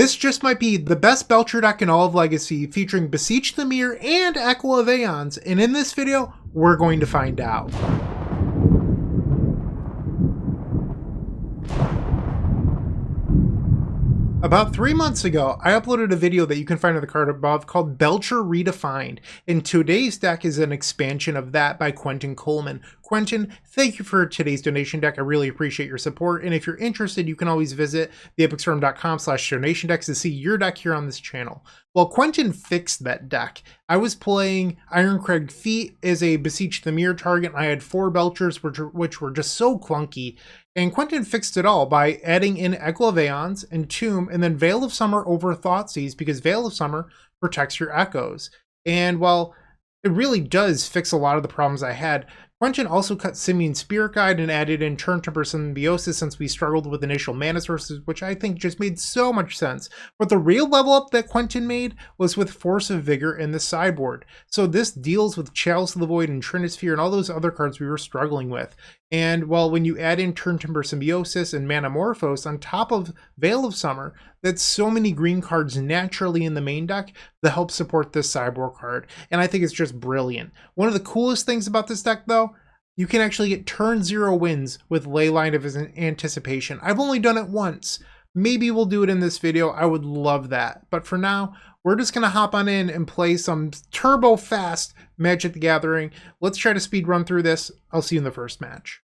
This just might be the best Belcher deck in all of Legacy, featuring Beseech the Mirror and Echo of Eons, and in this video, we're going to find out. About 3 months ago, I uploaded a video that you can find on the card above called Belcher Redefined, and today's deck is an expansion of that by Quentin Coleman. Quentin, thank you for today's donation deck. I really appreciate your support, and if you're interested, you can always visit theepicststorm.com/donation decks to see your deck here on this channel. Well, Quentin fixed that deck. I was playing Ironcrag Feet as a Beseech the Mirror target, and I had 4 Belchers, which were just so clunky. And Quentin fixed it all by adding in Echo of Eons, Entomb, and then Veil of Summer over Thoughtseize, because Veil of Summer protects your Echoes. And while it really does fix a lot of the problems I had, Quentin also cut Simian Spirit Guide and added in Turn Temper Symbiosis since we struggled with initial mana sources, which I think just made so much sense. But the real level up that Quentin made was with Force of Vigor in the sideboard. So this deals with Chalice of the Void and Trinisphere and all those other cards we were struggling with. And well, when you add in Turn Temper Symbiosis and Manamorphose on top of Veil of Summer, that's so many green cards naturally in the main deck that help support this sideboard card. And I think it's just brilliant. One of the coolest things about this deck, though, you can actually get turn 0 wins with Leyline of Anticipation. I've only done it once. Maybe we'll do it in this video. I would love that. But for now, we're just going to hop on in and play some turbo fast Magic the Gathering. Let's try to speed run through this. I'll see you in the first match.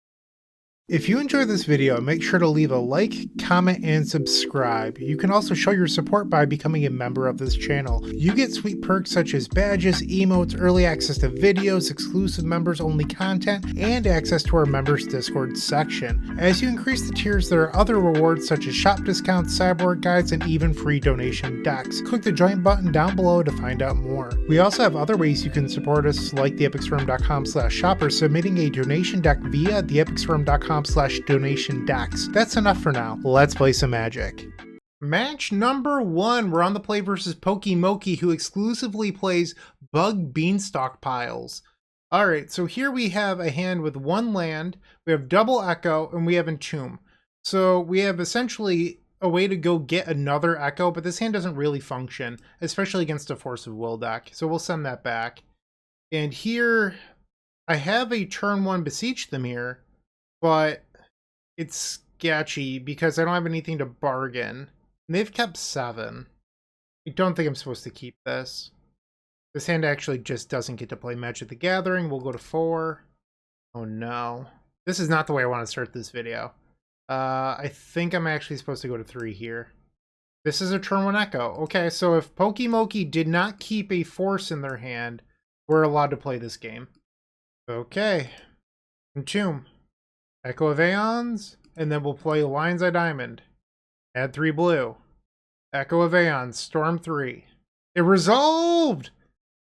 If you enjoyed this video, make sure to leave a like, comment, and subscribe. You can also show your support by becoming a member of this channel. You get sweet perks such as badges, emotes, early access to videos, exclusive members-only content, and access to our members Discord section. As you increase the tiers, there are other rewards such as shop discounts, sideboard guides, and even free donation decks. Click the join button down below to find out more. We also have other ways you can support us, like theepicstorm.com/shop or submitting a donation deck via theepicstorm.com/donation decks. That's enough for now. Let's play some Magic. Match number 1. We're on the play versus Pokimoki, who exclusively plays Bug Beanstalk piles. Alright, so here we have a hand with 1 land, we have double Echo, and we have Entomb. So we have essentially a way to go get another Echo, but this hand doesn't really function, especially against a Force of Will deck. So we'll send that back. And here I have a turn 1 Beseech the Mirror, but it's sketchy because I don't have anything to bargain. And they've kept 7. I don't think I'm supposed to keep this. This hand actually just doesn't get to play Magic the Gathering. We'll go to 4. Oh no. This is not the way I want to start this video. I think I'm actually supposed to go to 3 here. This is a turn 1 Echo. Okay, so if Pokimoki did not keep a Force in their hand, we're allowed to play this game. Okay. Entomb. Echo of Eons, and then we'll play Lion's Eye Diamond. Add 3 blue. Echo of Eons, Storm 3. It resolved!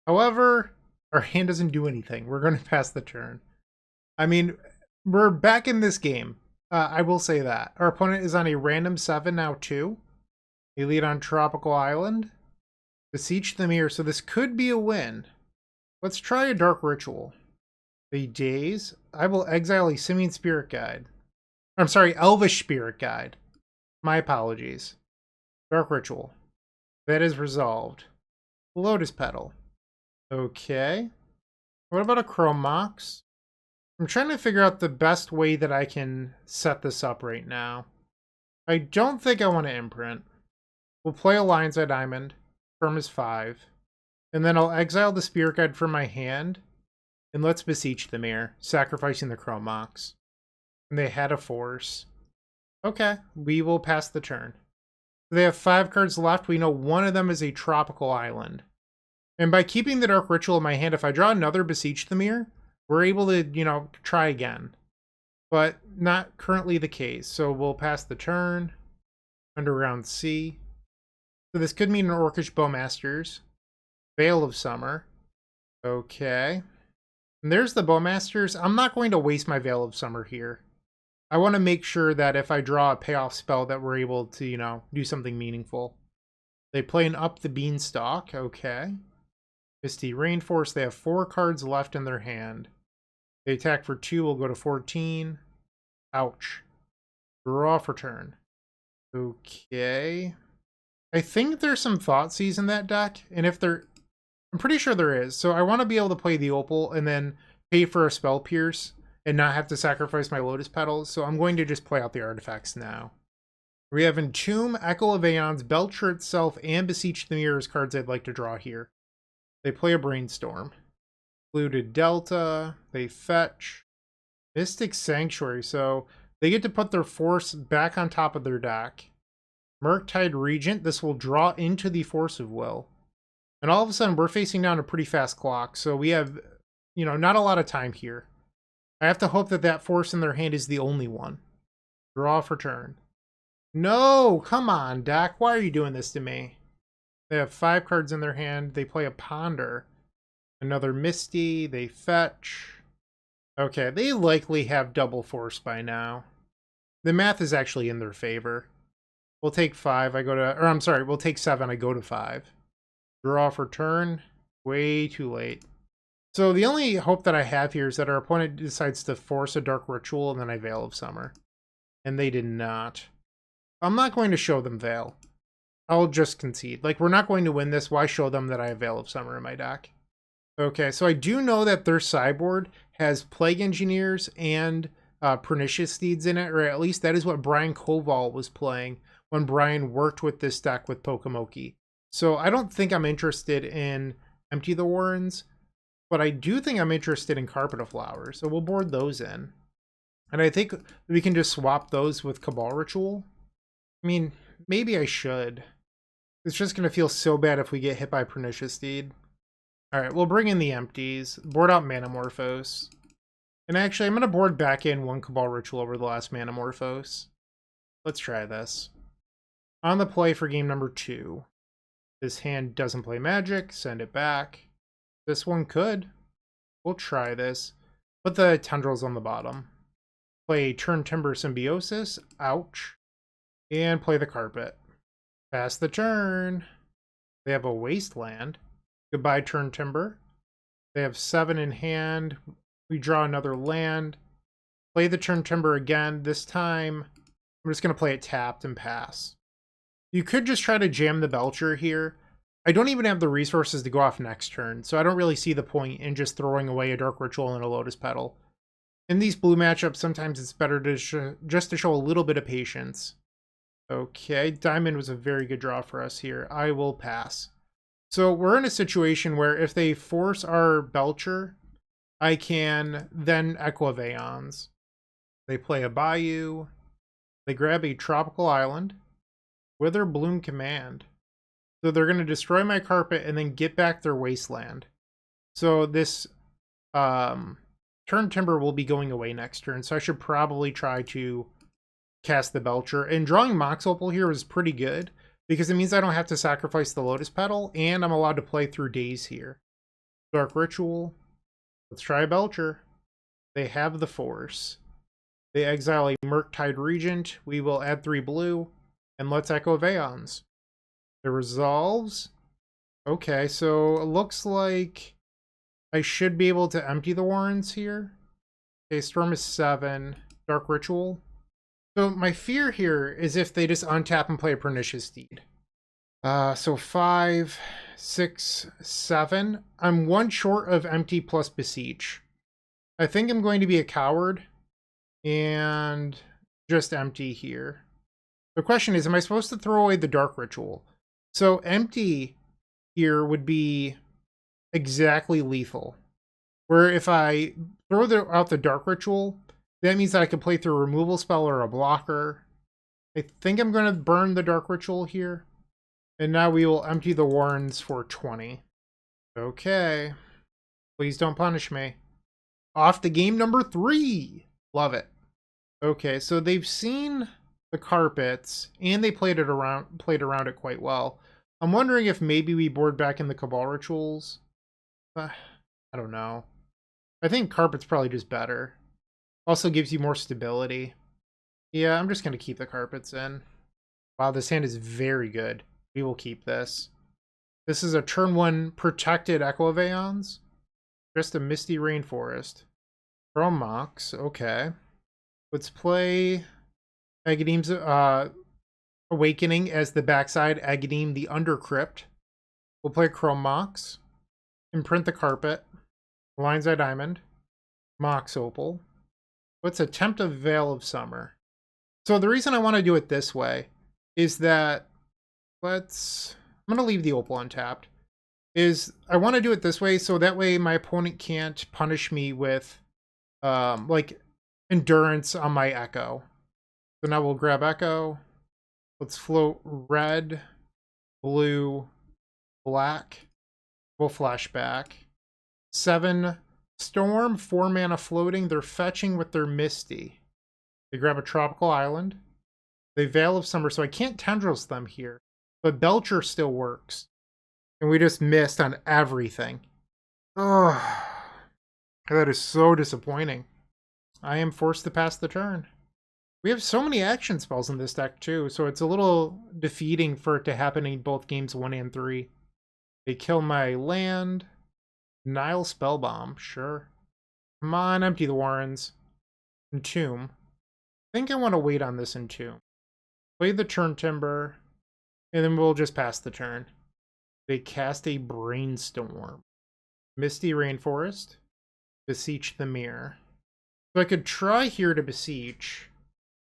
However, our hand doesn't do anything. We're going to pass the turn. I mean, we're back in this game. I will say that. Our opponent is on a random 7 now, too. They lead on Tropical Island. Beseech the Mirror, so this could be a win. Let's try a Dark Ritual. The days. I will exile a Simian Spirit Guide. I'm sorry, Elvish Spirit Guide. My apologies. Dark Ritual. That is resolved. Lotus Petal. Okay. What about a Chrome Mox? I'm trying to figure out the best way that I can set this up right now. I don't think I want to imprint. We'll play a Lion's Eye Diamond. Firm is 5. And then I'll exile the Spirit Guide from my hand. And let's Beseech the Mirror, sacrificing the Chrome Mox. And they had a Force. Okay, we will pass the turn. They have 5 cards left. We know one of them is a Tropical Island. And by keeping the Dark Ritual in my hand, if I draw another Beseech the Mirror, we're able to, try again. But not currently the case. So we'll pass the turn. Underground Sea. So this could mean an Orcish Bowmasters. Veil of Summer. Okay. And there's the Bowmasters. I'm not going to waste my Veil of Summer here. I want to make sure that if I draw a payoff spell that we're able to, do something meaningful. They play an Up the Beanstalk. Okay. Misty Rainforest. They have 4 cards left in their hand. They attack for 2. We'll go to 14. Ouch. Draw for turn. Okay. I think there's some Thoughtseize in that deck, and if there... I'm pretty sure there is. So I want to be able to play the Opal and then pay for a Spell Pierce and not have to sacrifice my Lotus Petals. So I'm going to just play out the artifacts now. We have Entomb, Echo of Eons, Belcher itself, and Beseech the Mirror as cards I'd like to draw here. They play a Brainstorm. Polluted Delta. They fetch. Mystic Sanctuary. So they get to put their Force back on top of their deck. Murktide Regent. This will draw into the Force of Will. And all of a sudden, we're facing down a pretty fast clock. So we have, you know, not a lot of time here. I have to hope that that Force in their hand is the only one. Draw for turn. No! Come on, deck. Why are you doing this to me? They have 5 cards in their hand. They play a Ponder. Another Misty. They fetch. Okay, they likely have double Force by now. The math is actually in their favor. We'll take 5. I go to... Or, I'm sorry. We'll take 7. I go to 5. Draw for turn. Way too late. So the only hope that I have here is that our opponent decides to force a Dark Ritual and then I Veil of Summer. And they did not. I'm not going to show them Veil. I'll just concede. Like, we're not going to win this. Why show them that I have Veil of Summer in my deck? Okay, so I do know that their sideboard has Plague Engineers and Pernicious Steeds in it, or at least that is what Brian Koval was playing when Brian worked with this deck with Pokemoki. So I don't think I'm interested in Empty the Warrens, but I do think I'm interested in Carpet of Flowers. So we'll board those in. And I think we can just swap those with Cabal Ritual. I mean, maybe I should. It's just going to feel so bad if we get hit by Pernicious Steed. Alright, we'll bring in the empties. Board out Manamorphose. And actually, I'm going to board back in 1 Cabal Ritual over the last Manamorphose. Let's try this. On the play for game number 2. This hand doesn't play magic. Send it back. This one could. We'll try this. Put the Tendrils on the bottom. Play Turn Timber Symbiosis. Ouch. And play the Carpet. Pass the turn. They have a Wasteland. Goodbye, Turn Timber. They have 7 in hand. We draw another land. Play the Turn Timber again. This time, I'm just going to play it tapped and pass. You could just try to jam the Belcher here. I don't even have the resources to go off next turn, so I don't really see the point in just throwing away a Dark Ritual and a Lotus Petal. In these blue matchups, sometimes it's better to just to show a little bit of patience. Okay, Diamond was a very good draw for us here. I will pass. So we're in a situation where if they force our Belcher, I can then Echo of Aeons. They play a Bayou. They grab a Tropical Island. Wither Bloom Command. So they're going to destroy my Carpet and then get back their Wasteland. So this Turn Timber will be going away next turn. So I should probably try to cast the Belcher. And drawing Mox Opal here is pretty good, because it means I don't have to sacrifice the Lotus Petal, and I'm allowed to play through days here. Dark Ritual. Let's try a Belcher. They have the Force. They exile a Murktide Regent. We will add 3 blue. And let's Echo of Aeons. It resolves. Okay, so it looks like I should be able to empty the Warrens here. Okay, Storm is 7. Dark Ritual. So my fear here is if they just untap and play a Pernicious Steed. So 5, 6, 7. I'm 1 short of empty plus Beseech. I think I'm going to be a coward and just empty here. The question is, am I supposed to throw away the Dark Ritual? So empty here would be exactly lethal. Where if I throw out the Dark Ritual, that means that I can play through a removal spell or a blocker. I think I'm going to burn the Dark Ritual here. And now we will empty the Warrens for 20. Okay. Please don't punish me. Off to game number 3. Love it. Okay, so they've seen the Carpets, and they played around it quite well. I'm wondering if maybe we board back in the Cabal Rituals. I don't know. I think Carpet's probably just better. Also gives you more stability. Yeah, I'm just going to keep the Carpets in. Wow, this hand is very good. We will keep this. This is a turn 1 protected Echo of Aeons. Just a Misty Rainforest. From Mox, okay. Let's play Aghanim, Awakening as the backside, Aghanim the Undercrypt. We'll play Chrome Mox, Imprint the Carpet, Lion's Eye Diamond, Mox Opal. Let's attempt a Veil of Summer. So the reason I want to do it this way is that I'm going to leave the Opal untapped. I want to do it this way so that way my opponent can't punish me with like endurance on my Echo. So now we'll grab Echo. Let's float red, blue, black. We'll flash back. 7 Storm, 4 mana floating. They're fetching with their Misty. They grab a tropical island. They Veil of Summer, so I can't Tendrils them here. But Belcher still works. And we just missed on everything. Oh, that is so disappointing. I am forced to pass the turn. We have so many action spells in this deck too, so it's a little defeating for it to happen in both games 1 and 3. They kill my land. Nile Spellbomb, sure. Come on, empty the Warrens. Entomb. I think I want to wait on this Entomb. Play the Turn Timber, and then we'll just pass the turn. They cast a Brainstorm. Misty Rainforest. Beseech the Mirror. So I could try here to Beseech.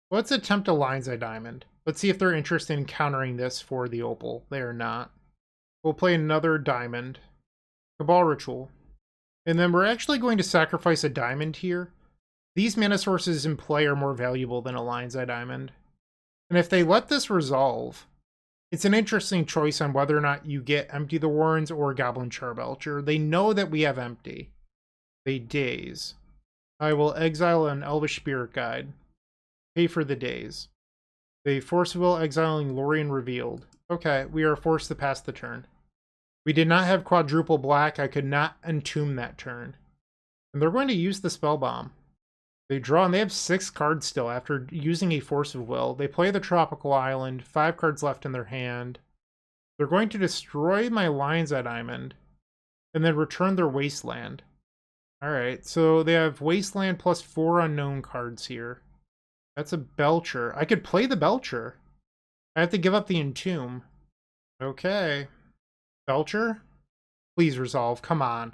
Let's attempt a Lion's Eye Diamond. Let's see if they're interested in countering this for the Opal. They are not. We'll play another Diamond. Cabal Ritual. And then we're actually going to sacrifice a Diamond here. These mana sources in play are more valuable than a Lion's Eye Diamond. And if they let this resolve, it's an interesting choice on whether or not you get Empty the Warrens or Goblin Charbelcher. They know that we have Empty. They daze. I will exile an Elvish Spirit Guide. Pay for the daze. They force will exiling Lorien Revealed. Okay, we are forced to pass the turn. We did not have quadruple black. I could not entomb that turn. And they're going to use the Spell Bomb. They draw, and they have 6 cards still after using a Force of Will. They play the Tropical Island, 5 cards left in their hand. They're going to destroy my Lion's Eye Diamond, and then return their Wasteland. Alright, so they have Wasteland plus 4 unknown cards here. That's a Belcher. I could play the Belcher. I have to give up the Entomb. Okay. Belcher? Please resolve. Come on.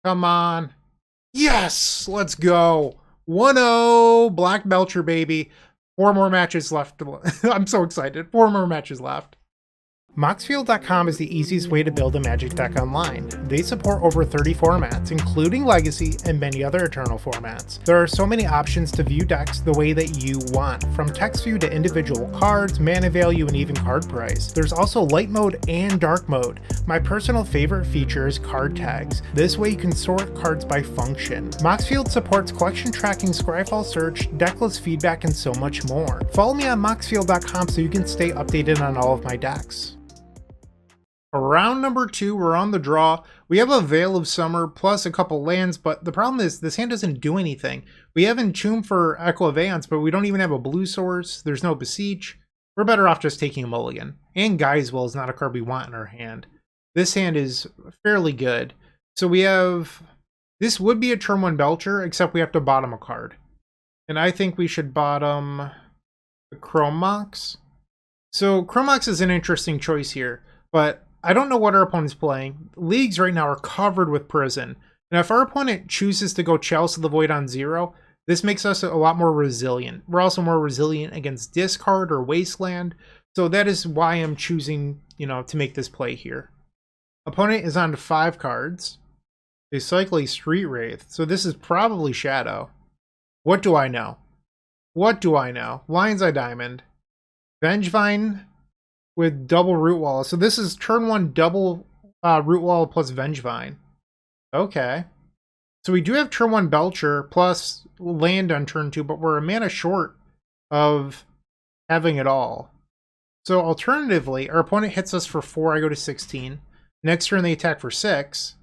Come on. Yes! Let's go. 1-0. Black Belcher, baby. 4 more matches left. I'm so excited. 4 more matches left. Moxfield.com is the easiest way to build a Magic deck online. They support over 30 formats, including Legacy and many other Eternal formats. There are so many options to view decks the way that you want, from text view to individual cards, mana value, and even card price. There's also light mode and dark mode. My personal favorite feature is card tags. This way you can sort cards by function. Moxfield supports collection tracking, Scryfall search, decklist feedback, and so much more. Follow me on Moxfield.com so you can stay updated on all of my decks. Round number 2, we're on the draw. We have a Veil of Summer plus a couple lands, but the problem is this hand doesn't do anything. We have Entomb for Echo of Eons, but we don't even have a blue source. There's no Beseech. We're better off just taking a mulligan. And Gaia's Will is not a card we want in our hand. This hand is fairly good. So we have... This would be a turn 1 Belcher, except we have to bottom a card. And I think we should bottom the Chrome Mox. So Chrome Mox is an interesting choice here, but I don't know what our opponent's playing. Leagues right now are covered with Prison. And if our opponent chooses to go Chalice of the Void on 0, this makes us a lot more resilient. We're also more resilient against discard or Wasteland. So that is why I'm choosing, to make this play here. Opponent is on to 5 cards. They cycle a Street Wraith. So this is probably Shadow. What do I know? What do I know? Lion's Eye Diamond. Vengevine with double Root Wall. So this is turn 1 double Root Wall plus Vengevine. Okay. So we do have turn 1 Belcher plus land on turn 2, but we're a mana short of having it all. So alternatively, our opponent hits us for 4, I go to 16. Next turn they attack for 6.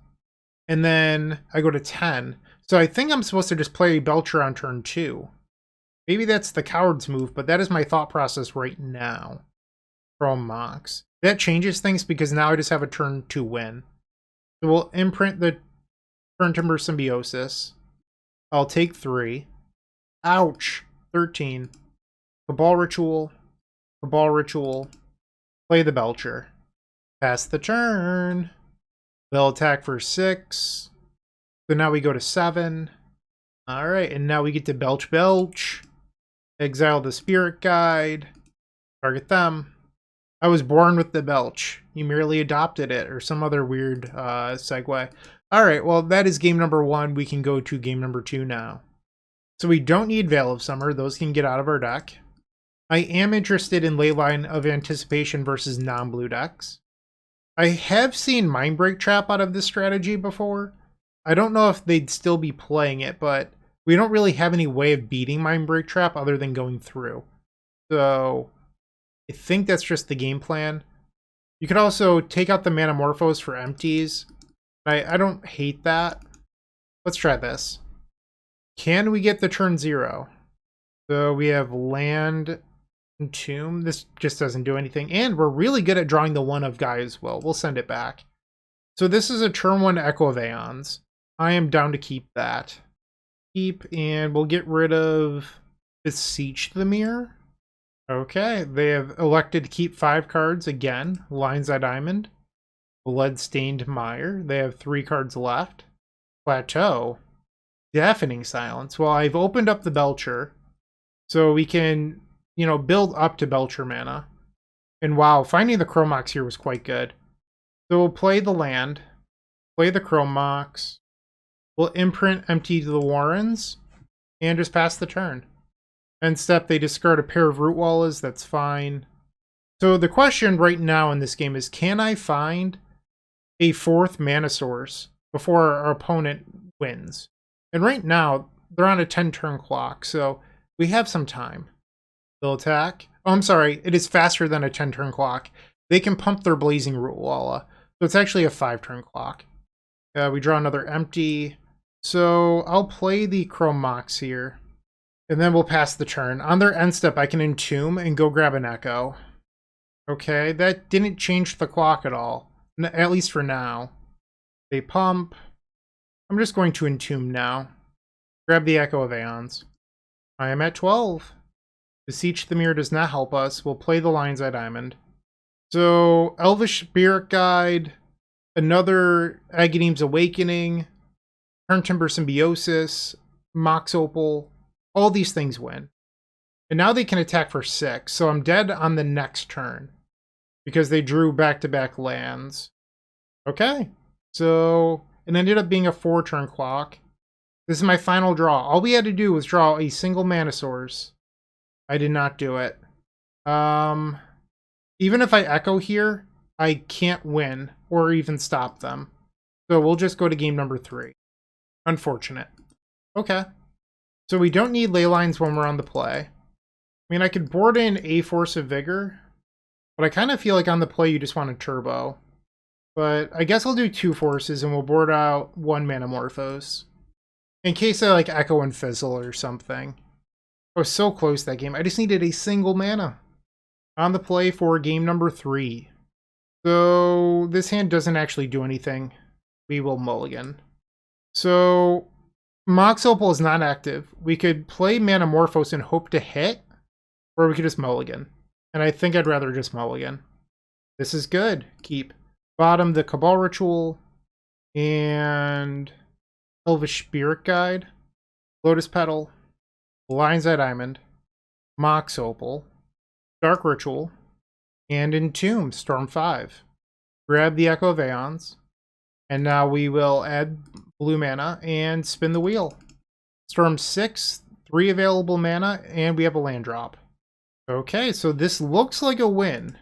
And then I go to 10. So I think I'm supposed to just play Belcher on turn 2. Maybe that's the coward's move, but that is my thought process right now. Chrome Mox. That changes things because now I just have a turn 2 win. So we'll imprint the Turn Timber Symbiosis. I'll take 3. Ouch! 13. Cabal Ritual. Cabal Ritual, play the Belcher. Pass the turn. They'll attack for 6. So now we go to 7. Alright, and now we get to Belch. Exile the Spirit Guide. Target them. I was born with the Belch. You merely adopted it, or some other weird segue. Alright, well, that is game number 1. We can go to game number 2 now. So we don't need Veil of Summer. Those can get out of our deck. I am interested in Leyline of Anticipation versus non-blue decks. I have seen Mindbreak Trap out of this strategy before. I don't know if they'd still be playing it, but we don't really have any way of beating Mindbreak Trap other than going through. So I think that's just the game plan. You could also take out the Manamorphose for empties. I don't hate that. Let's try this. Can we get the turn 0? So we have land, Entomb. This just doesn't do anything. And we're really good at drawing the 1 of Gaea's Will. We'll send it back. So this is a turn 1 Echo of Eons. I am down to keep that. Keep, and we'll get rid of Beseech the Mirror. Okay, they have elected to keep 5 cards again. Lion's Eye Diamond. Bloodstained Mire. They have 3 cards left. Plateau. Deafening Silence. Well, I've opened up the Belcher, so we can, you know, build up to Belcher mana. And wow, finding the Chrome Mox here was quite good. So we'll play the land, play the Chrome Mox, we'll imprint empty the Warrens, and just pass the turn. End step, they discard a pair of Root Wallas, that's fine. So the question right now in this game is, can I find a 4th mana source before our opponent wins? And right now, they're on a 10-turn clock, so we have some time. They'll attack. Oh, I'm sorry, it is faster than a 10-turn clock. They can pump their Blazing Root Walla, so it's actually a 5-turn clock. We draw another empty. So I'll play the Chrome Mox here, and then we'll pass the turn. On their end step, I can Entomb and go grab an Echo. Okay, that didn't change the clock at all, at least for now. They pump. I'm just going to Entomb now. Grab the Echo of Eons. I am at 12. Beseech the Mirror does not help us. We'll play the Lion's Eye Diamond. So, Elvish Spirit Guide, another Aghanim Awakening, Turn Timber Symbiosis, Mox Opal, all these things win. And now they can attack for 6, so I'm dead on the next turn, because they drew back-to-back lands. Okay, so it ended up being a 4-turn clock. This is my final draw. All we had to do was draw a single mana source. I did not do it. Even if I Echo here, I can't win or even stop them. So we'll just go to game number 3. Unfortunate. Okay. So we don't need Leylines when we're on the play. I mean, I could board in a Force of Vigor, but I kind of feel like on the play you just want a turbo. But I guess I'll do 2 forces and we'll board out 1 Manamorphose. In case I like Echo and Fizzle or something. I was so close that game. I just needed a single mana. On the play for game number 3. So this hand doesn't actually do anything. We will mulligan. So Mox Opal is not active. We could play Manamorphose and hope to hit, or we could just mulligan. And I think I'd rather just mulligan. This is good. Keep. Bottom the Cabal Ritual and Elvish Spirit Guide, Lotus Petal, Lion's Eye Diamond, Mox Opal, Dark Ritual, and Entomb Storm 5. Grab the Echo of Eons, and now we will add blue mana and spin the wheel. Storm 6, 3 available mana, and we have a land drop. Okay, so this looks like a win.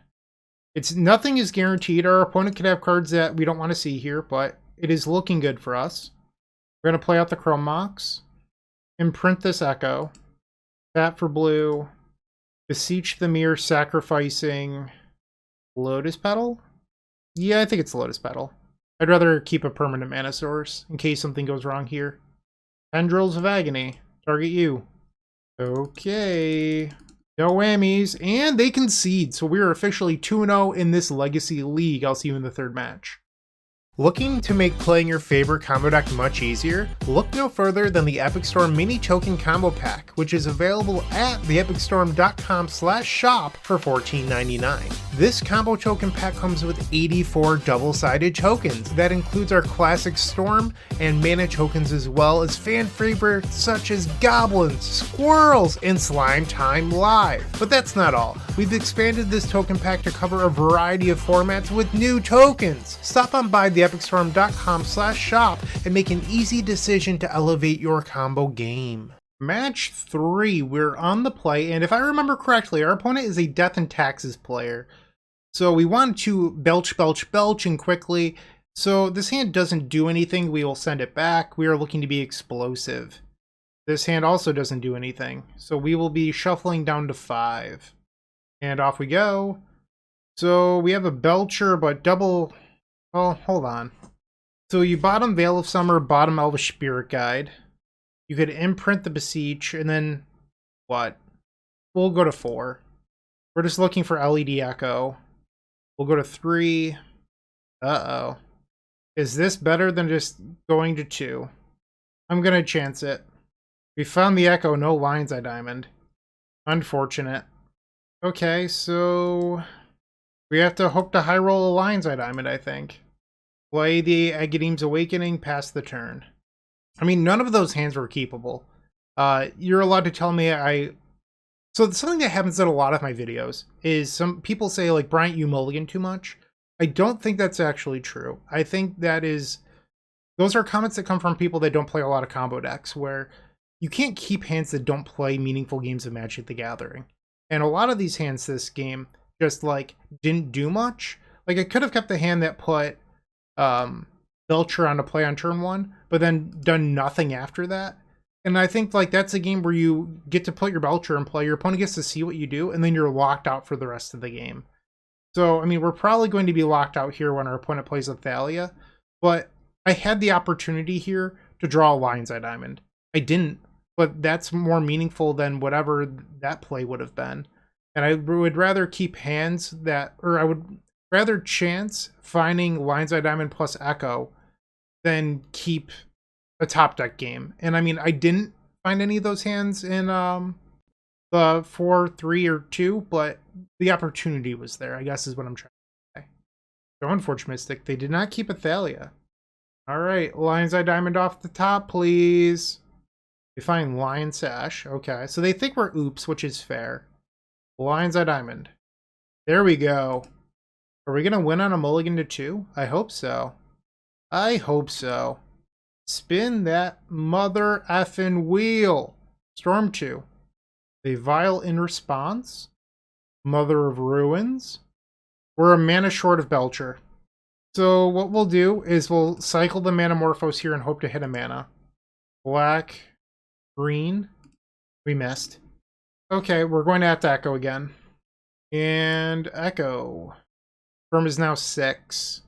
Nothing is guaranteed. Our opponent could have cards that we don't want to see here, but it is looking good for us. We're going to play out the Chrome Mox, imprint this Echo, tap for blue, Beseech the Mirror, sacrificing Lotus Petal? Yeah, I think it's Lotus Petal. I'd rather keep a permanent mana source in case something goes wrong here. Tendrils of Agony, target you. Okay. No whammies, and they concede, so we are officially 2-0 in this Legacy League. I'll see you in the 3rd match. Looking to make playing your favorite combo deck much easier? Look no further than the Epic Storm Mini Token Combo Pack, which is available at theepicstorm.com/shop for $14.99. This combo token pack comes with 84 double-sided tokens. That includes our classic Storm and mana tokens, as well as fan favorites such as Goblins, Squirrels, and Slime Time Live. But that's not all. We've expanded this token pack to cover a variety of formats with new tokens. Stop on by theepicstorm.com/shop and make an easy decision to elevate your combo game. Match 3, we're on the play, and if I remember correctly, our opponent is a Death and Taxes player. So we want to belch, belch, belch, and quickly. So this hand doesn't do anything, we will send it back. We are looking to be explosive. This hand also doesn't do anything, so we will be shuffling down to 5. And off we go. So we have a Belcher, but double... Oh, hold on. So you bottom Veil of Summer, bottom Elvish Spirit Guide. You could imprint the Beseech, and then... what? We'll go to 4. We're just looking for LED Echo. We'll go to 3. Uh-oh. Is this better than just going to 2? I'm gonna chance it. We found the Echo, no Lion's Eye Diamond. Unfortunate. Okay, so... we have to hope to high roll a Lion's Eye Diamond, I think. Play the Agadeem's Awakening, pass the turn. I mean, none of those hands were keepable. You're allowed to tell me So something that happens in a lot of my videos is some people say, like, Bryant, you mulligan too much. I don't think that's actually true. I think that is... those are comments that come from people that don't play a lot of combo decks, where you can't keep hands that don't play meaningful games of Magic the Gathering. And a lot of these hands this game just, like, didn't do much. Like, I could have kept the hand that put Belcher on to play on turn 1, but then done nothing after that. And I think, like, that's a game where you get to put your Belcher in play, your opponent gets to see what you do, and then you're locked out for the rest of the game. So, I mean, we're probably going to be locked out here when our opponent plays Thalia, but I had the opportunity here to draw a Lion's Eye Diamond. I didn't, but that's more meaningful than whatever that play would have been. And I would rather keep hands that, or I would rather chance finding Lion's Eye Diamond plus Echo than keep a top deck game. And I mean, I didn't find any of those hands in the 4, 3, or 2, but the opportunity was there, I guess is what I'm trying to say. So unfortunate, they did not keep Thalia. Alright, Lion's Eye Diamond off the top, please. We find Lion Sash. Okay, so they think we're oops, which is fair. Lion's Eye Diamond. There we go. Are we going to win on a mulligan to 2? I hope so. I hope so. Spin that mother effing wheel. Storm 2. They Vial in response. Mother of Ruins. We're a mana short of Belcher. So what we'll do is we'll cycle the Manamorphose here and hope to hit a mana. Black, green. We missed. Okay, we're going to have to Echo again. And Echo. Firm is now 6.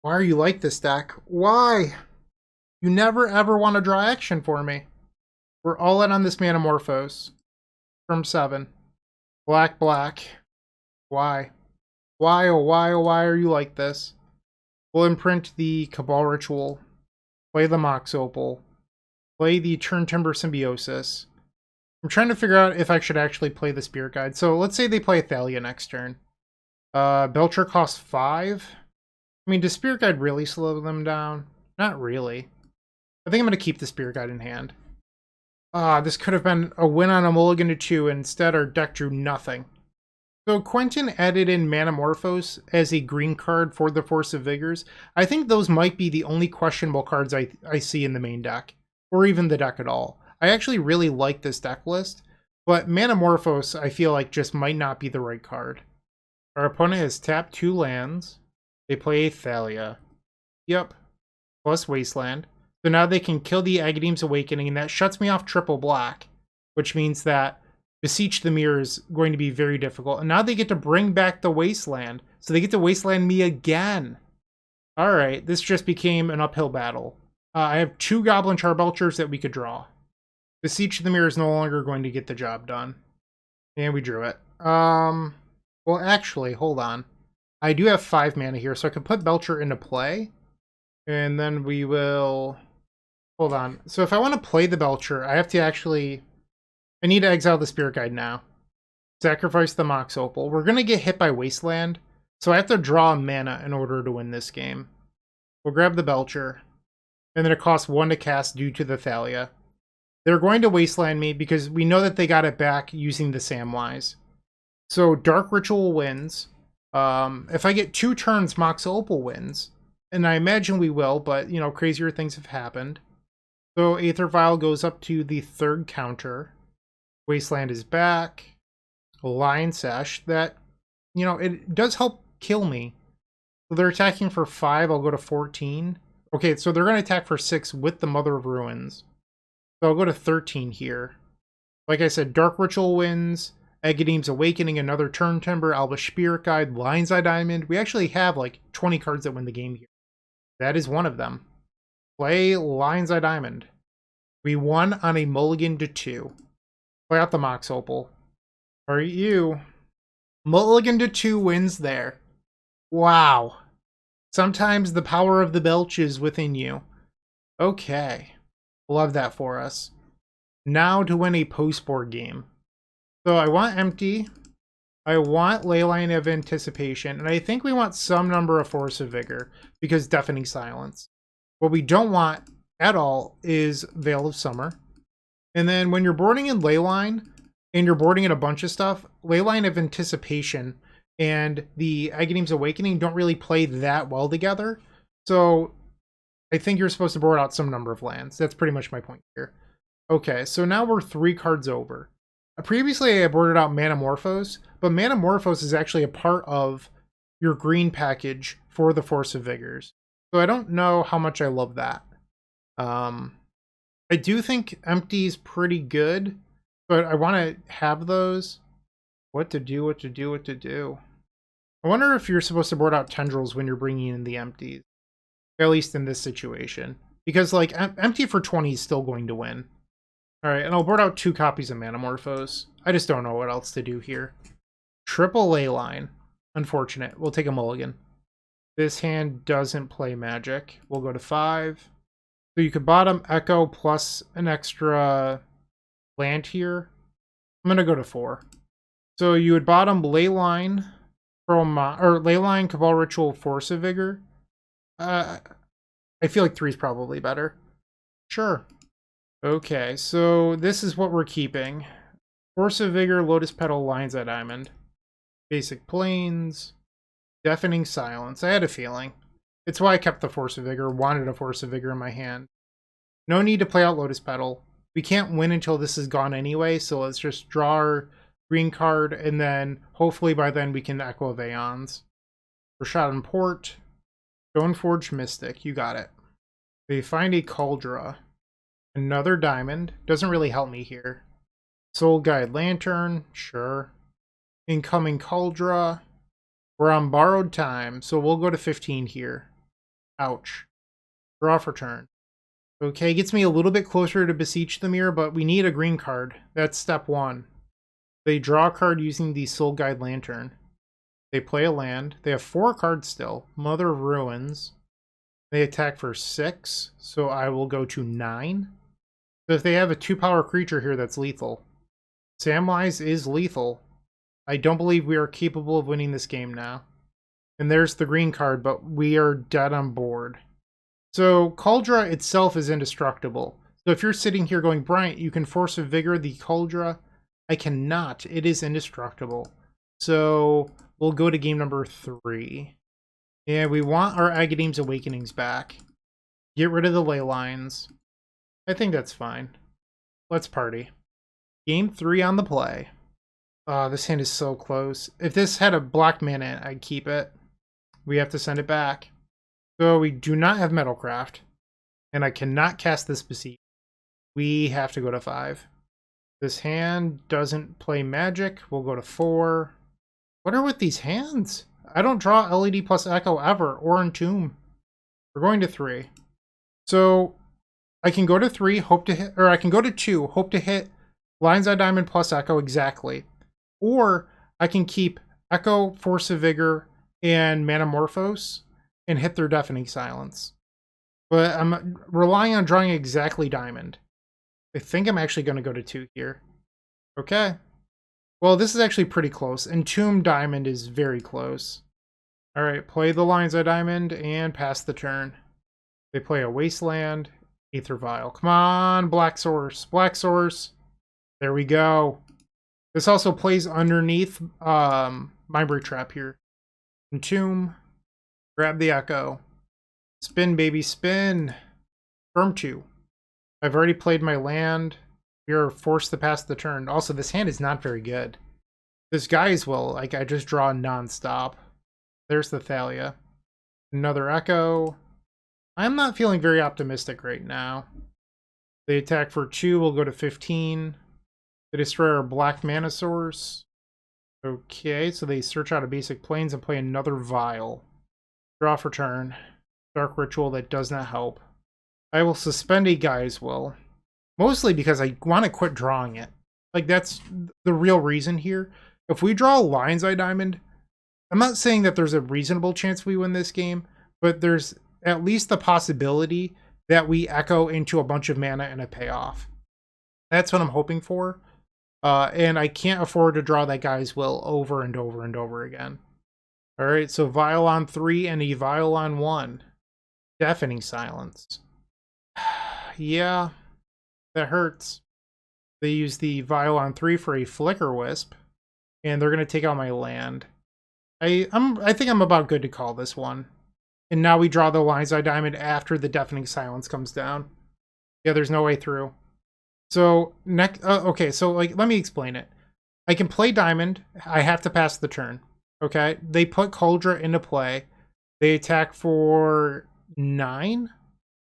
Why are you like this deck? Why? You never ever want to draw action for me. We're all in on this Manamorphose. Firm 7. Black, black. Why? Why, oh why, oh why are you like this? We'll imprint the Cabal Ritual. Play the Mox Opal. Play the Turn Timber Symbiosis. I'm trying to figure out if I should actually play the Spirit Guide. So let's say they play Thalia next turn. Belcher costs 5. I mean, does Spirit Guide really slow them down? Not really. I think I'm going to keep the Spirit Guide in hand. This could have been a win on a mulligan to 2. Instead, our deck drew nothing. So Quentin added in Manamorphose as a green card for the Force of Vigors. I think those might be the only questionable cards I see in the main deck. Or even the deck at all. I actually really like this deck list. But Manamorphose, I feel like, just might not be the right card. Our opponent has tapped 2 lands. They play Thalia. Yep. Plus Wasteland. So now they can kill the Agadeem's Awakening, and that shuts me off triple black. Which means that Beseech the Mirror is going to be very difficult. And now they get to bring back the Wasteland. So they get to Wasteland me again. Alright, this just became an uphill battle. I have 2 Goblin Charbelchers that we could draw. Beseech the Mirror is no longer going to get the job done. And we drew it. Well, actually, hold on. I do have 5 mana here, so I could put Belcher into play. And then we will... Hold on. So if I want to play the Belcher, I have to actually... I need to exile the Spirit Guide now. Sacrifice the Mox Opal. We're going to get hit by Wasteland, so I have to draw mana in order to win this game. We'll grab the Belcher, and then it costs 1 to cast due to the Thalia. They're going to Wasteland me because we know that they got it back using the Samwise. So Dark Ritual wins. If I get 2 turns, Mox Opal wins. And I imagine we will, but, you know, crazier things have happened. So Aether Vial goes up to the 3rd counter. Wasteland is back. Lion Sash, that, you know, it does help kill me. So they're attacking for 5, I'll go to 14. Okay, so they're going to attack for 6 with the Mother of Ruins. So I'll go to 13 here. Like I said, Dark Ritual wins, Agadeem's Awakening, another Turn Timber, Alba Spirit Guide, Lion's Eye Diamond. We actually have like 20 cards that win the game here. That is one of them. Play Lion's Eye Diamond. We won on a mulligan to 2. Play out the Mox Opal. Are you? Mulligan to 2 wins there. Wow. Sometimes the power of the Belch is within you. Okay. Love that for us. Now to win a post-board game. So I want Empty. I want Leyline of Anticipation. And I think we want some number of Force of Vigor because Deafening Silence. What we don't want at all is Veil of Summer. And then when you're boarding in Leyline, and you're boarding in a bunch of stuff, Leyline of Anticipation and the Agadeem's Awakening don't really play that well together. So I think you're supposed to board out some number of lands. That's pretty much my point here. Okay, so now we're 3 cards over. Previously I boarded out Manamorphose, but Manamorphose is actually a part of your green package for the Force of Vigors. So I don't know how much I love that. I do think Empty is pretty good, but I want to have those. What to do. I wonder if you're supposed to board out Tendrils when you're bringing in the Empties. At least in this situation. Because, like, Empty for 20 is still going to win. Alright, and I'll board out 2 copies of Manamorphose. I just don't know what else to do here. Triple Leyline. Unfortunate. We'll take a mulligan. This hand doesn't play magic. We'll go to 5. So you could bottom Echo plus an extra land here. I'm going to go to 4. So you would bottom Leyline from or Leyline, Cabal Ritual, Force of Vigor. I feel like 3 is probably better. Sure. Okay, so this is what we're keeping. Force of Vigor, Lotus Petal, Lion's Eye Diamond. Basic Plains. Deafening Silence. I had a feeling. It's why I kept the Force of Vigor, wanted a Force of Vigor in my hand. No need to play out Lotus Petal. We can't win until this is gone anyway, so let's just draw our green card, and then hopefully by then we can Echo of Eons. Rashadan Port. Stoneforge Mystic. You got it. They find a Cauldra. Another diamond. Doesn't really help me here. Soul Guide Lantern. Sure. Incoming Cauldra. We're on borrowed time, so we'll go to 15 here. Ouch. Draw for turn. Okay, gets me a little bit closer to Beseech the Mirror, but we need a green card. That's step 1. They draw a card using the Soul Guide Lantern. They play a land. They have 4 cards still. Mother of Ruins. They attack for 6, so I will go to 9. So if they have a 2-power creature here, that's lethal. Samwise is lethal. I don't believe we are capable of winning this game now. And there's the green card, but we are dead on board. So Cauldra itself is indestructible. So if you're sitting here going, Bryant, you can Force of Vigor the Cauldra. I cannot. It is indestructible. So we'll go to game number 3. And we want our Agadeem's Awakenings back. Get rid of the ley lines. I think that's fine. Let's party. Game 3 on the play. This hand is so close. If this had a black mana in it, I'd keep it. We have to send it back. So we do not have Metalcraft. And I cannot cast this Beseech. We have to go to 5. This hand doesn't play magic. We'll go to 4. What are with these hands? I don't draw LED plus Echo ever, or Entomb. We're going to 3. So I can go to 3, hope to hit, or I can go to 2, hope to hit Lion's Eye Diamond plus Echo exactly. Or I can keep Echo, Force of Vigor, and Manamorphose and hit their Deafening Silence. But I'm relying on drawing exactly diamond. I think I'm actually going to go to 2 here. Okay. Well, this is actually pretty close. Entomb diamond is very close. All right, play the Lion's Eye diamond and pass the turn. They play a wasteland, Aether Vial. Come on, black source, black source. There we go. This also plays underneath Mindbreak Trap here. Entomb, grab the Echo. Spin, baby, spin. Firm 2. I've already played my land. You're forced to pass the turn. Also, this hand is not very good. This guy's will, like, I just draw non-stop. There's the Thalia. Another Echo. I'm not feeling very optimistic right now. They attack for 2, we'll go to 15. They destroy our black mana source. Okay, so they search out a basic plains and play another Vial. Draw for turn. Dark Ritual, that does not help. I will suspend a Gaia's Will. Mostly because I want to quit drawing it. Like, that's the real reason here. If we draw a Lion's Eye Diamond, I'm not saying that there's a reasonable chance we win this game, but there's at least the possibility that we echo into a bunch of mana and a payoff. That's what I'm hoping for. And I can't afford to draw that Gaia's Will over and over and over again. Alright, so Vial on 3 and a Vial on 1. Deafening Silence. Yeah, that hurts. They use the Vial on 3 for a Flicker Wisp, and they're going to take out my land. I think I'm about good to call this one. And now we draw the Lion's Eye Diamond after the Deafening Silence comes down. Yeah, there's no way through. So, okay, so like, let me explain it. I can play Diamond. I have to pass the turn. Okay, they put Cauldron into play. They attack for 9?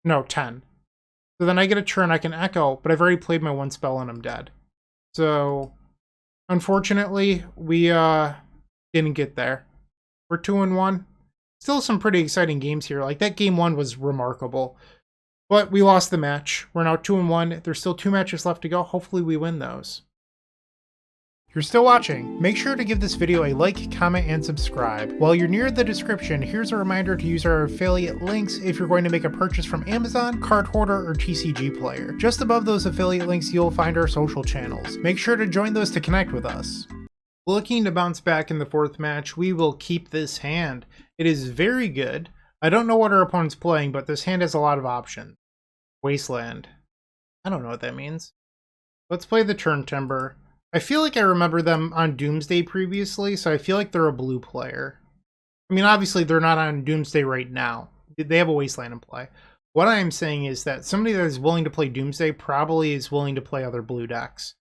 No, 10. So then I get a turn, I can Echo, but I've already played my 1 spell and I'm dead. So, unfortunately, we didn't get there. We're 2-1. Still some pretty exciting games here. Like, that game 1 was remarkable. But we lost the match. We're now 2-1. There's still 2 matches left to go. Hopefully we win those. If you're still watching, make sure to give this video a like, comment, and subscribe. While you're near the description, here's a reminder to use our affiliate links if you're going to make a purchase from Amazon, Card Hoarder, or TCG Player. Just above those affiliate links, you'll find our social channels. Make sure to join those to connect with us. Looking to bounce back in the 4th match, we will keep this hand. It is very good. I don't know what our opponent's playing, but this hand has a lot of options. Wasteland. I don't know what that means. Let's play the Turn Timber. I feel like I remember them on Doomsday previously, so I feel like they're a blue player. I mean, obviously they're not on Doomsday right now. They have a Wasteland in play. What I am saying is that somebody that is willing to play Doomsday probably is willing to play other blue decks.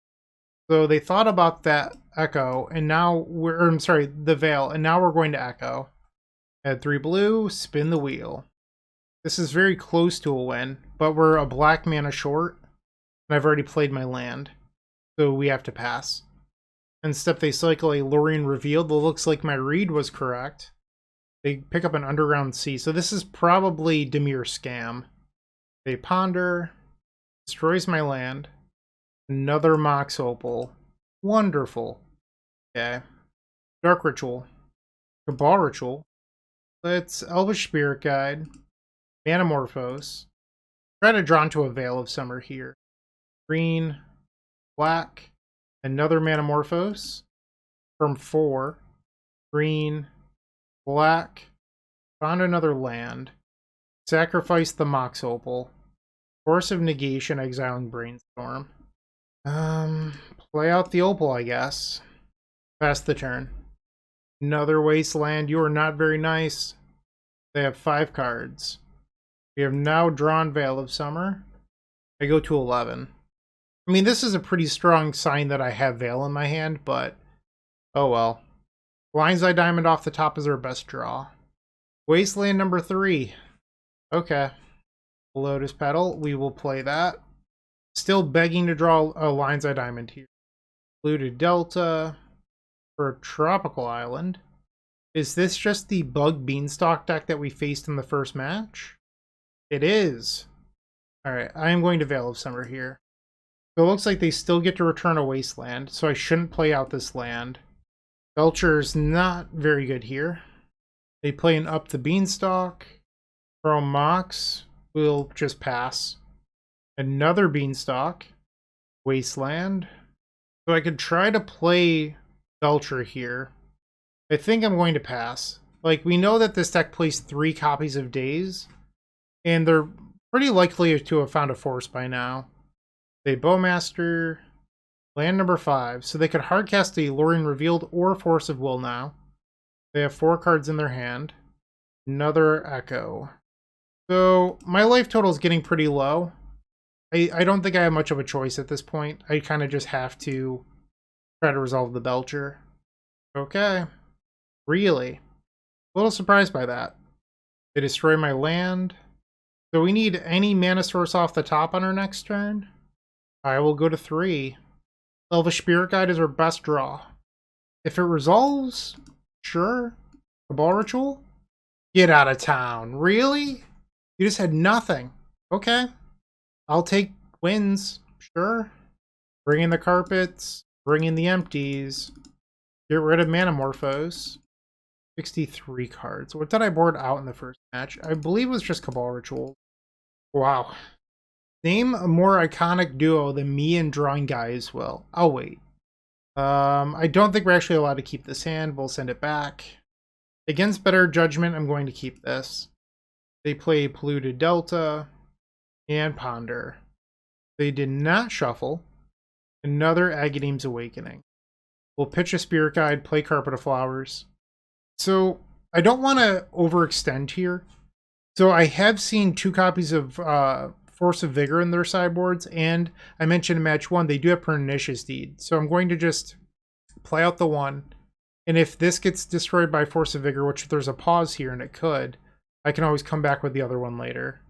So they thought about that Echo, and now the Veil, and now we're going to Echo. Add 3 blue, spin the wheel. This is very close to a win, but we're a black mana short, and I've already played my land. So we have to pass. Instead, they cycle a Lorien Reveal that looks like my read was correct. They pick up an Underground Sea, so this is probably Dimir Scam. They ponder, destroys my land. Another Mox Opal. Wonderful. Okay. Dark Ritual. Cabal Ritual. Let's Elvish Spirit Guide. Manamorphose. Try to draw into a Veil of Summer here. Green. Black. Another Manamorphose. From 4. Green. Black. Found another land. Sacrifice the Mox Opal. Force of Negation, exiling Brainstorm. Play out the Opal, I guess. Pass the turn. Another Wasteland. You are not very nice. They have 5 cards. We have now drawn Veil of Summer. I go to 11. I mean, this is a pretty strong sign that I have Veil in my hand, but oh well. Lion's Eye Diamond off the top is our best draw. Wasteland number 3. Okay. Lotus Petal. We will play that. Still begging to draw a Lion's Eye Diamond here. Polluted Delta for a Tropical Island. Is this just the Bug Beanstalk deck that we faced in the first match? It is. Alright, I am going to Veil of Summer here. So it looks like they still get to return a Wasteland, so I shouldn't play out this land. Belcher's not very good here. They play an Up the Beanstalk. Throw Mox. we'll just pass. Another Beanstalk. Wasteland. So I could try to play Belcher here. I think I'm going to pass. Like, we know that this deck plays 3 copies of Daze, and they're pretty likely to have found a force by now. They Bowmaster, land number 5, so they could hardcast a Lorien Revealed or Force of Will now. They have 4 cards in their hand. Another Echo. So my life total is getting pretty low. I don't think I have much of a choice at this point. I kind of just have to try to resolve the Belcher. Okay. Really? A little surprised by that. They destroy my land. So we need any mana source off the top on our next turn. I will go to 3. Elvish Spirit Guide is our best draw. If it resolves, sure. Cabal Ritual? Get out of town. Really? You just had nothing. Okay. I'll take wins. Sure. Bring in the carpets. Bring in the empties. Get rid of Manamorphose. 63 cards. What did I board out in the first match? I believe it was just Cabal Ritual. Wow. Name a more iconic duo than me and Drawing Guys will. I'll wait. I don't think we're actually allowed to keep this hand. We'll send it back. Against better judgment, I'm going to keep this. They play Polluted Delta and Ponder. They did not shuffle. Another Agadeem's Awakening. We'll pitch a Spirit Guide, play Carpet of Flowers. So I don't want to overextend here. So I have seen 2 copies of Force of Vigor in their sideboards, and I mentioned in match 1 they do have Pernicious Deed. So I'm going to just play out the 1, and if this gets destroyed by Force of Vigor, which there's a pause here and it could, I can always come back with the other one later.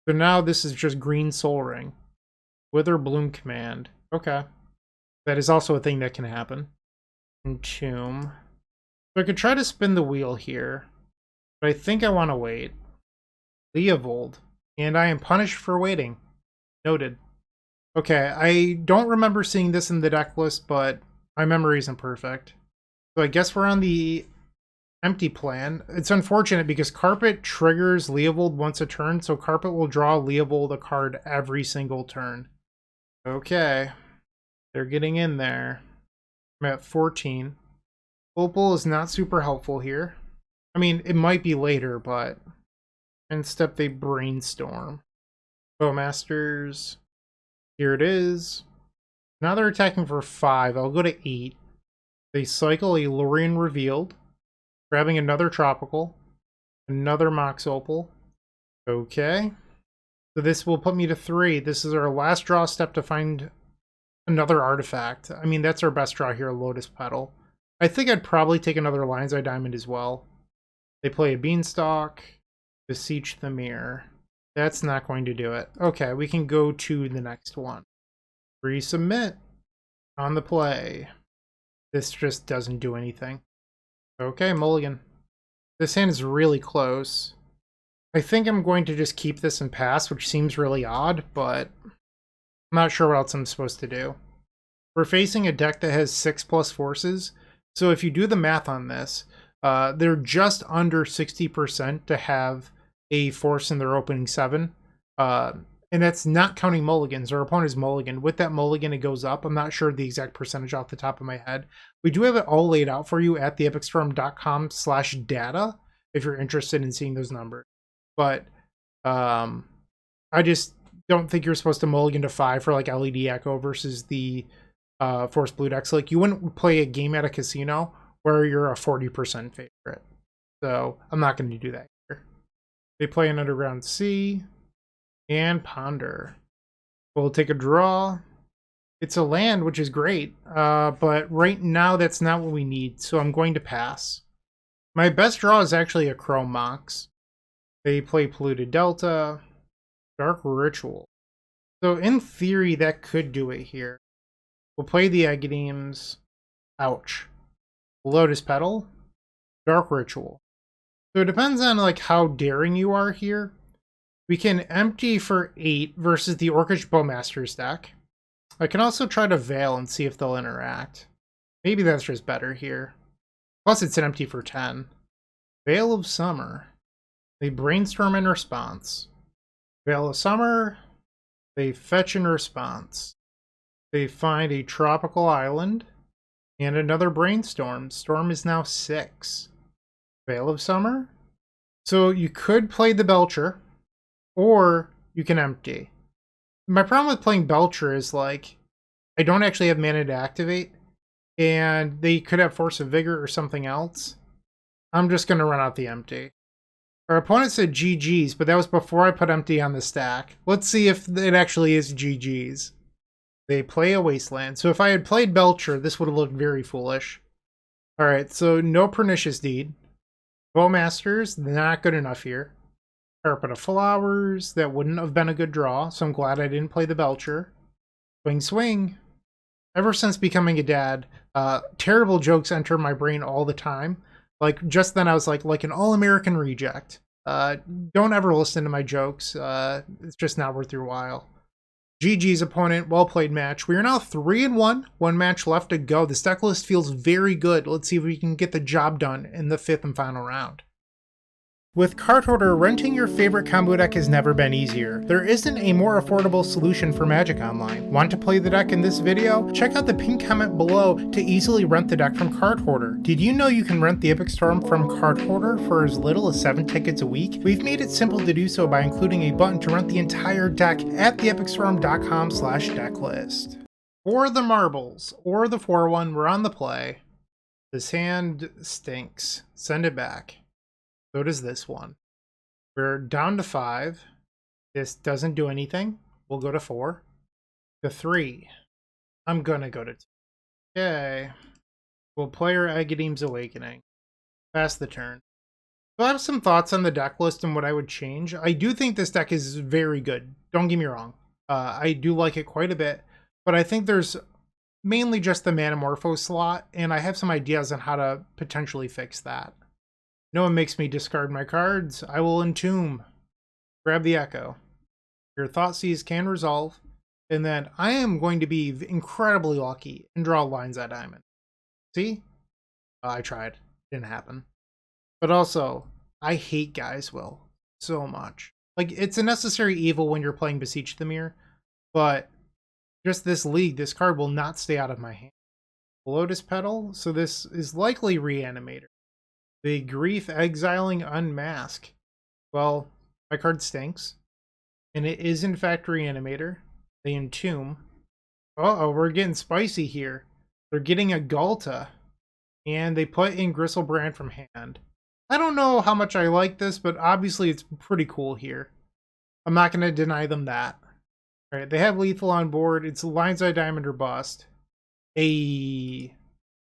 So now this is just Green Soul Ring. Wither Bloom Command. Okay. That is also a thing that can happen. Entomb. So I could try to spin the wheel here, but I think I want to wait. Leovold. And I am punished for waiting. Noted. Okay, I don't remember seeing this in the deck list, but my memory isn't perfect. So I guess we're on the empty plan. It's unfortunate because Carpet triggers Leovold once a turn, so Carpet will draw Leovold a card every single turn. Okay. They're getting in there. I'm at 14. Opal is not super helpful here. I mean, it might be later, but... Instead, they Brainstorm. Bowmasters. Here it is. Now they're attacking for 5. I'll go to 8. They cycle a Lorien Revealed. Grabbing another Tropical. Another Mox Opal. Okay. So this will put me to 3. This is our last draw step to find another artifact. I mean, that's our best draw here, Lotus Petal. I think I'd probably take another Lion's Eye Diamond as well. They play a Beanstalk. Beseech the Mirror. That's not going to do it. Okay, we can go to the next one. Resubmit. On the play. This just doesn't do anything. Okay, mulligan. This hand is really close. I think I'm going to just keep this and pass, which seems really odd, but I'm not sure what else I'm supposed to do. We're facing a deck that has 6+ forces, so if you do the math on this, they're just under 60% to have a force in their opening 7. And that's not counting mulligans. Our opponent's mulligan. With that mulligan, it goes up. I'm not sure the exact percentage off the top of my head. We do have it all laid out for you at theepicstorm.com/data if you're interested in seeing those numbers. But I just don't think you're supposed to mulligan to 5 for like LED Echo versus the Force Blue decks. Like, you wouldn't play a game at a casino where you're a 40% favorite. So I'm not going to do that here. They play an Underground Sea and Ponder. We'll take a draw. It's a land, which is great, but right now that's not what we need, so I'm going to pass. My best draw is actually a Chrome Mox. They play Polluted Delta, Dark Ritual. So in theory, that could do it here. We'll play the Agadeems. Ouch. Lotus Petal, Dark Ritual. So it depends on like how daring you are here. We can empty for 8 versus the Orcish Bowmasters deck. I can also try to Veil and see if they'll interact. Maybe that's just better here. Plus it's an empty for 10. Veil of Summer. They Brainstorm in response. Veil of Summer. They fetch in response. They find a tropical island and another brainstorm. Storm is now 6. Veil of Summer. So you could play the Belcher, or you can empty. My problem with playing Belcher is, like, I don't actually have mana to activate, and they could have Force of Vigor or something else. I'm just going to run out the empty. Our opponent said GG's, but that was before I put empty on the stack. Let's see if it actually is GG's. They play a Wasteland. So if I had played Belcher, this would have looked very foolish. Alright, so no Pernicious Deed. Bowmasters, not good enough here. Carpet of Flowers, that wouldn't have been a good draw, so I'm glad I didn't play the Belcher. Swing, swing. Ever since becoming a dad, terrible jokes enter my brain all the time. Like, just then I was like an all-American reject. Don't ever listen to my jokes. It's just not worth your while. GG's opponent, well-played match. We are now 3-1, 1 match left to go. This deck list feels very good. Let's see if we can get the job done in the 5th and final round. With Card Hoarder, renting your favorite combo deck has never been easier. There isn't a more affordable solution for Magic Online. Want to play the deck in this video? Check out the pinned comment below to easily rent the deck from Card Hoarder. Did you know you can rent the Epic Storm from Card Hoarder for as little as 7 tickets a week? We've made it simple to do so by including a button to rent the entire deck at theepicstorm.com/decklist. For the marbles, or the 4-1, we're on the play. This hand stinks. Send it back. So does this one. We're down to 5. This doesn't do anything. We'll go to 4. To 3. I'm gonna go to 2. Okay. We'll play our Agadeem's Awakening. Pass the turn. So I have some thoughts on the deck list and what I would change. I do think this deck is very good. Don't get me wrong. I do like it quite a bit. But I think there's mainly just the Manamorpho slot, and I have some ideas on how to potentially fix that. No one makes me discard my cards. I will Entomb. Grab the Echo. Your Thoughtseize can resolve. And then I am going to be incredibly lucky and draw Lines at Diamond. See? I tried. Didn't happen. But also, I hate Gaia's Will so much. Like, it's a necessary evil when you're playing Beseech the Mirror. But just this league, this card will not stay out of my hand. Lotus Petal. So this is likely Reanimator. The Grief Exiling Unmask. Well, my card stinks. And it is in fact Reanimator. They Entomb. Uh-oh, we're getting spicy here. They're getting a Galta. And they put in Gristlebrand from hand. I don't know how much I like this, but obviously it's pretty cool here. I'm not going to deny them that. Alright, they have lethal on board. It's Lines at Diamond or Bust.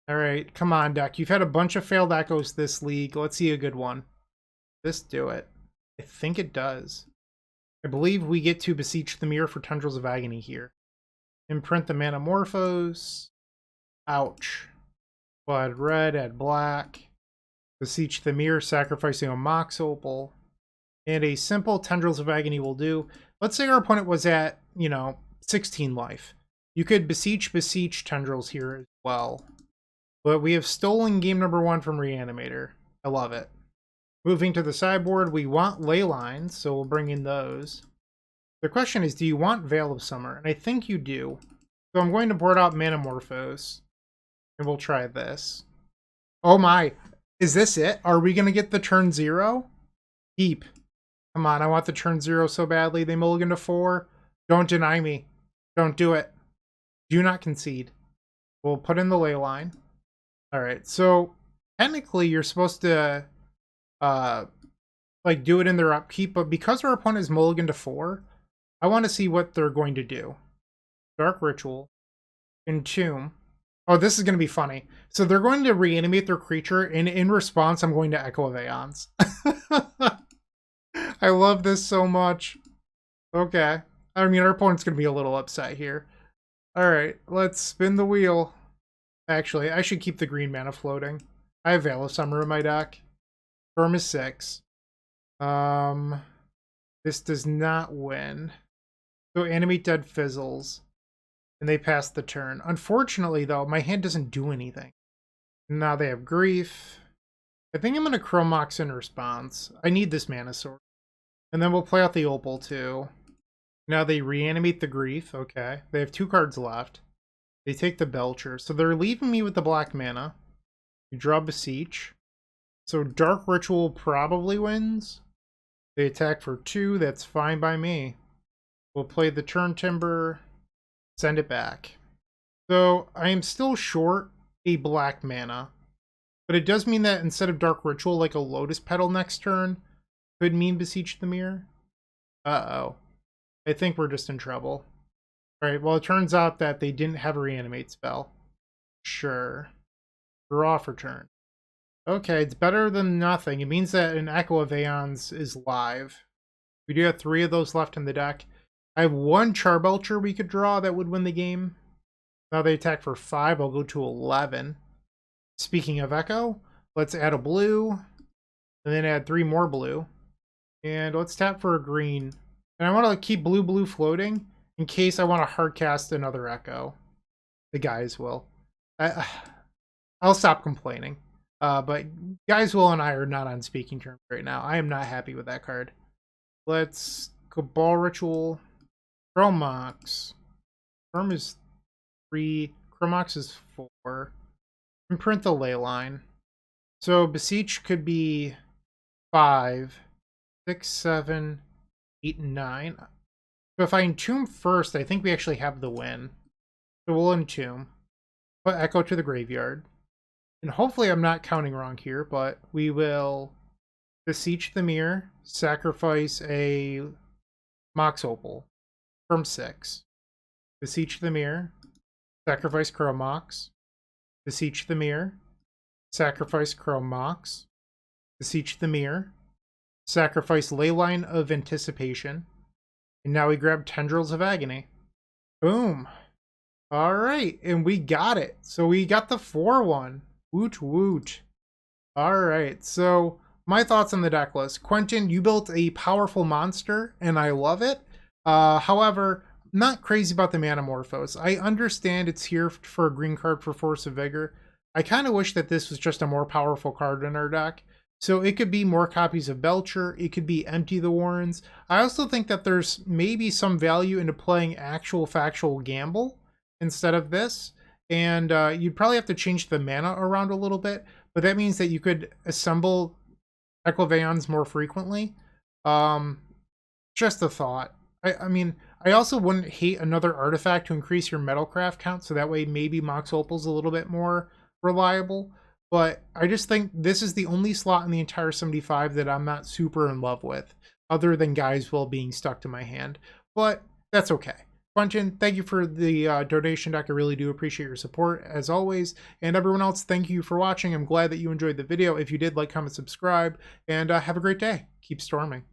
Alright, come on, deck. You've had a bunch of failed echoes this league. Let's see a good one. This do it. I think it does. I believe we get to Beseech the Mirror for Tendrils of Agony here. Imprint the Manamorphose. Ouch. We'll add red, add black. Beseech the Mirror, sacrificing a Mox Opal. And a simple Tendrils of Agony will do. Let's say our opponent was at, 16 life. You could Beseech Tendrils here as well. But we have stolen game number 1 from Reanimator. I love it. Moving to the sideboard, we want ley lines, so we'll bring in those. The question is, do you want Veil of Summer? And I think you do. So I'm going to board out Manamorphose. And we'll try this. Oh my! Is this it? Are we going to get the turn 0? Keep. Come on, I want the turn 0 so badly. They mulligan to 4. Don't deny me. Don't do it. Do not concede. We'll put in the ley line. Alright, so technically you're supposed to do it in their upkeep, but because our opponent is mulligan to 4, I want to see what they're going to do. Dark Ritual. Entomb. Oh, this is going to be funny. So they're going to reanimate their creature, and in response, I'm going to Echo of Eons. I love this so much. Okay. I mean, our opponent's going to be a little upset here. Alright, let's spin the wheel. Actually, I should keep the green mana floating. I have Veil of Summer in my deck. Storm is 6. This does not win. So Animate Dead fizzles. And they pass the turn. Unfortunately, though, my hand doesn't do anything. Now they have Grief. I think I'm going to Chrome Mox in response. I need this mana source. And then we'll play out the Opal too. Now they reanimate the Grief. Okay. They have 2 cards left. They take the Belcher. So they're leaving me with the black mana. You draw Beseech. So Dark Ritual probably wins. They attack for 2. That's fine by me. We'll play the Turn Timber. Send it back. So I am still short a black mana. But it does mean that instead of Dark Ritual, like a Lotus Petal next turn, could mean Beseech the Mirror. Uh-oh. I think we're just in trouble. Alright, well it turns out that they didn't have a reanimate spell. Sure. Draw for turn. Okay, it's better than nothing. It means that an Echo of Eons is live. We do have 3 of those left in the deck. I have 1 Charbelcher we could draw that would win the game. Now they attack for 5. I'll go to 11. Speaking of Echo, let's add a blue. And then add 3 more blue. And let's tap for a green. And I want to keep blue floating in case I want to hardcast another Echo. The guys will. I'll stop complaining. But Guys Will and I are not on speaking terms right now. I am not happy with that card. Let's go Ball Ritual. Chromox. Firm is 3. Chromox is 4. And print the Leyline. So Beseech could be 5, 6, 7, 8, and 9. So if I Entomb first, I think we actually have the win. So we'll Entomb. Put Echo to the graveyard. And hopefully I'm not counting wrong here, but we will Beseech the Mirror, sacrifice a Mox Opal from 6. Beseech the Mirror, sacrifice Crow Mox. Beseech the Mirror, sacrifice Crow Mox. Beseech the Mirror, sacrifice Leyline of Anticipation. And now we grab Tendrils of Agony. Boom. Alright, and we got it. So we got the 4-1. Woot woot. Alright, so my thoughts on the deck list. Quentin, you built a powerful monster, and I love it. However, not crazy about the Manamorphose. I understand it's here for a green card for Force of Vigor. I kind of wish that this was just a more powerful card in our deck. So it could be more copies of Belcher. It could be Empty the Warrens. I also think that there's maybe some value into playing actual factual Gamble instead of this. And you'd probably have to change the mana around a little bit. But that means that you could assemble Echo of Eons more frequently. Just a thought. I mean, I also wouldn't hate another artifact to increase your Metalcraft count. So that way maybe Mox Opal's a little bit more reliable. But I just think this is the only slot in the entire 75 that I'm not super in love with, other than Guys Will being stuck to my hand. But that's okay. Quentin, thank you for the donation deck. I really do appreciate your support, as always. And everyone else, thank you for watching. I'm glad that you enjoyed the video. If you did, like, comment, subscribe, and have a great day. Keep storming.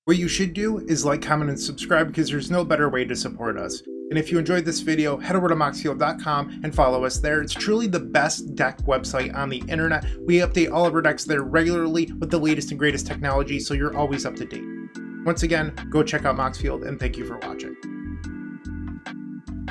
What you should do is like, comment, and subscribe, because there's no better way to support us. And if you enjoyed this video, head over to moxfield.com and follow us there. It's truly the best deck website on the internet. We update all of our decks there regularly with the latest and greatest technology, so you're always up to date. Once again, go check out Moxfield, and thank you for watching.